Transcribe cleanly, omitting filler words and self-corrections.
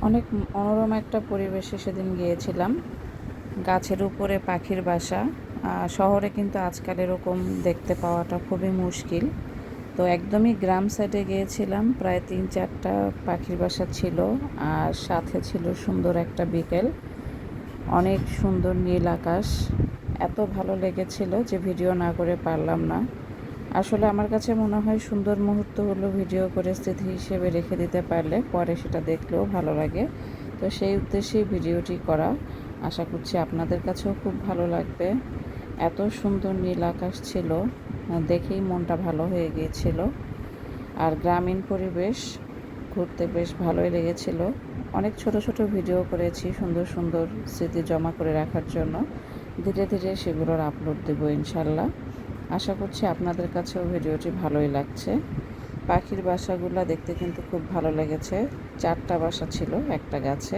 অনেক মনোরম একটা পরিবেশে সেদিন গিয়েছিলাম। গাছের উপরে পাখির বাসা। শহরে কিন্তু আজকাল এরকম দেখতে পাওয়াটা খুবই মুশকিল। তো একদমই গ্রাম সাইডে গিয়েছিলাম, প্রায় ৩-৪টা পাখির বাসা ছিল। আর সাথে ছিল সুন্দর একটা বিকেল, অনেক সুন্দর নীল আকাশ। এত ভালো লেগেছিল যে ভিডিও না করে পারলাম না। আসলে আমার কাছে মনে হয় সুন্দর মুহূর্তগুলো ভিডিও করে স্মৃতি হিসেবে রেখে দিতে পারলে পরে সেটা দেখলেও ভালো লাগে। তো সেই উদ্দেশ্যেই ভিডিওটি করা। আশা করছি আপনাদের কাছেও খুব ভালো লাগবে। এত সুন্দর নীল আকাশ ছিল, দেখেই মনটা ভালো হয়ে গিয়েছিল। আর গ্রামীণ পরিবেশ, ঘুরতে বেশ ভালোই লেগেছিল। অনেক ছোট ছোট ভিডিও করেছি সুন্দর সুন্দর স্মৃতি জমা করে রাখার জন্য। ধীরে ধীরে সেগুলোর আপলোড দেবো ইনশাল্লাহ। আশা করছি আপনাদের কাছেও ভিডিওটি ভালোই লাগছে। পাখির বাসাগুলো দেখতে কিন্তু খুব ভালো লেগেছে। 4টা বাসা ছিল একটা গাছে।